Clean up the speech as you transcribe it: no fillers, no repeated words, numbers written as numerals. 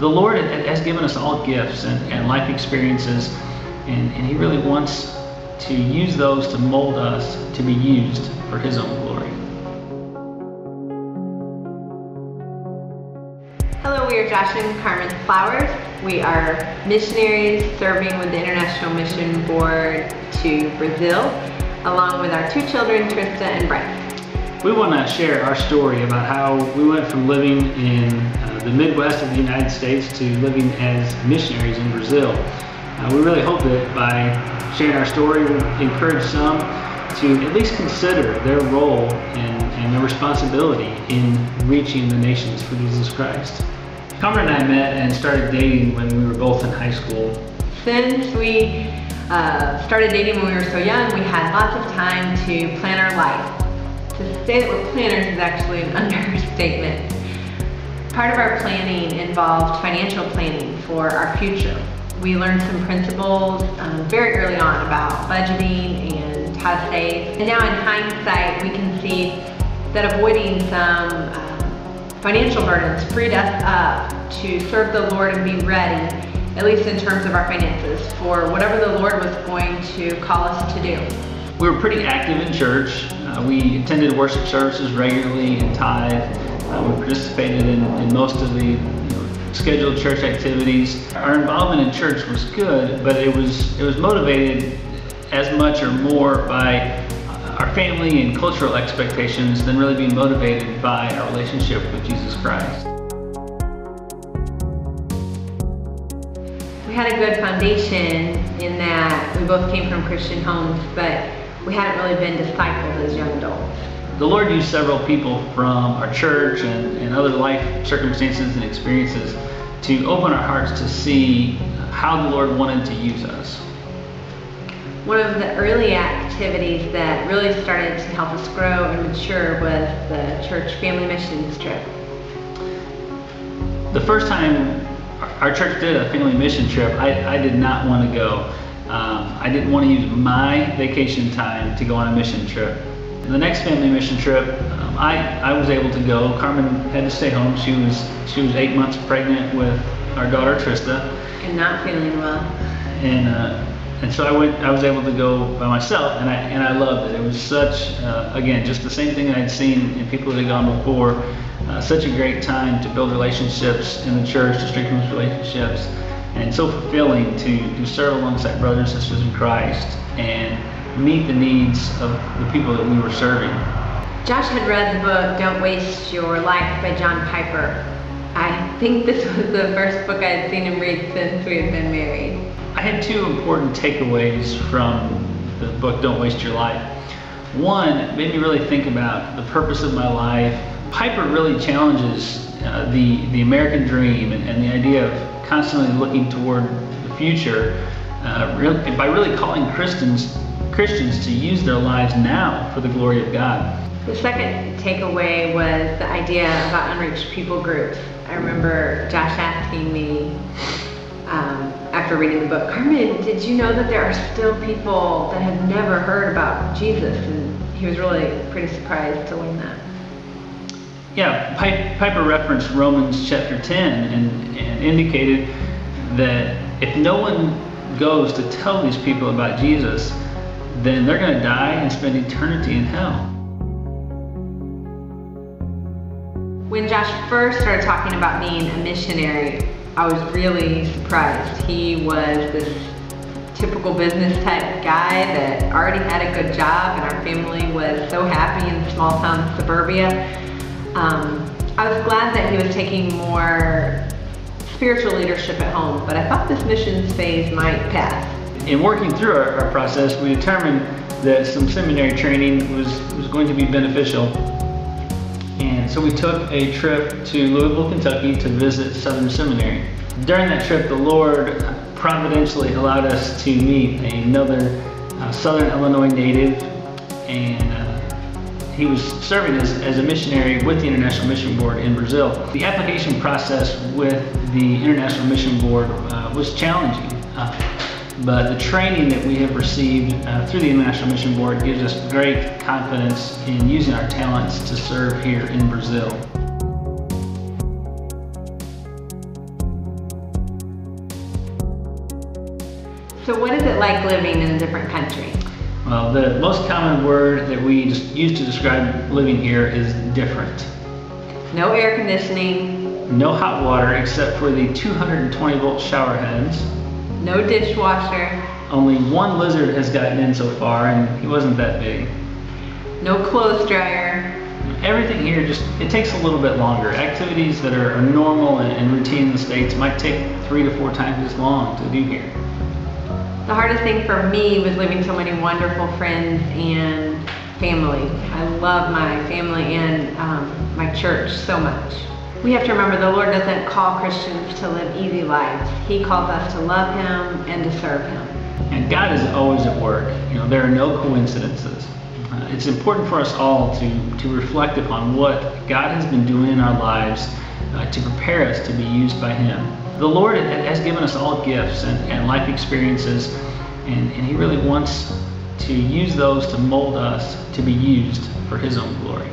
The Lord has given us all gifts and life experiences, and He really wants to use those to mold us to be used for His own glory. Hello, we are Josh and Carmen Flowers. We are missionaries serving with the International Mission Board to Brazil, along with our 2 children, Trista and Bryce. We want to share our story about how we went from living in the Midwest of the United States to living as missionaries in Brazil. We really hope that by sharing our story, we'll encourage some to at least consider their role and their responsibility in reaching the nations for Jesus Christ. Carmen and I met and started dating when we were both in high school. Since we started dating when we were so young, we had lots of time to plan our life. To say that we're planners is actually an understatement. Part of our planning involved financial planning for our future. We learned some principles very early on about budgeting and how to save. And now in hindsight, we can see that avoiding some financial burdens freed us up to serve the Lord and be ready, at least in terms of our finances, for whatever the Lord was going to call us to do. We were pretty active in church. We attended worship services regularly and tithed. We participated in most of the scheduled church activities. Our involvement in church was good, but it was motivated as much or more by our family and cultural expectations than really being motivated by our relationship with Jesus Christ. We had a good foundation in that we both came from Christian homes, but we hadn't really been discipled as young adults. The Lord used several people from our church and other life circumstances and experiences to open our hearts to see how the Lord wanted to use us. One of the early activities that really started to help us grow and mature was the church family missions trip. The first time our church did a family mission trip, I did not want to go. I didn't want to use my vacation time to go on a mission trip. The next family mission trip, I was able to go. Carmen had to stay home. She was 8 months pregnant with our daughter Trista, And not feeling well. And so I was able to go by myself, and I loved it. It was such, again, just the same thing I had seen in people that had gone before. Such a great time to build relationships in the church, to strengthen those relationships, and so fulfilling to serve alongside brothers and sisters in Christ and meet the needs of the people that we were serving. Josh had read the book Don't Waste Your Life by John Piper. I think this was the first book I had seen him read since we had been married. I had 2 important takeaways from the book Don't Waste Your Life. One, it made me really think about the purpose of my life. Piper really challenges the American dream and the idea of constantly looking toward the future by really calling Christians to use their lives now for the glory of God. The second takeaway was the idea about unreached people groups. I remember Josh asking me after reading the book, Carmen, did you know that there are still people that have never heard about Jesus? And he was really pretty surprised to learn that. Yeah, Piper referenced Romans chapter 10 and indicated that if no one goes to tell these people about Jesus, then they're going to die and spend eternity in hell. When Josh first started talking about being a missionary, I was really surprised. He was this typical business type guy that already had a good job, and our family was so happy in small town suburbia. I was glad that he was taking more spiritual leadership at home, but I thought this missions phase might pass. In working through our process, we determined that some seminary training was going to be beneficial. And so we took a trip to Louisville, Kentucky to visit Southern Seminary. During that trip, the Lord providentially allowed us to meet another Southern Illinois native, and he was serving as a missionary with the International Mission Board in Brazil. The application process with the International Mission Board was challenging. But the training that we have received through the International Mission Board gives us great confidence in using our talents to serve here in Brazil. So what is it like living in a different country? Well, the most common word that we just use to describe living here is different. No air conditioning, No hot water except for the 220 volt shower heads. no dishwasher, Only one lizard has gotten in so far, and he wasn't that big. no clothes dryer. Everything here it takes a little bit longer. Activities that are normal and routine in the States might take 3 to 4 times as long to do here. The hardest thing for me was leaving so many wonderful friends and family. I love my family and my church so much. We have to remember the Lord doesn't call Christians to live easy lives. He calls us to love Him and to serve Him. And God is always at work. There are no coincidences. It's important for us all to reflect upon what God has been doing in our lives to prepare us to be used by Him. The Lord has given us all gifts and life experiences, and He really wants to use those to mold us to be used for His own glory.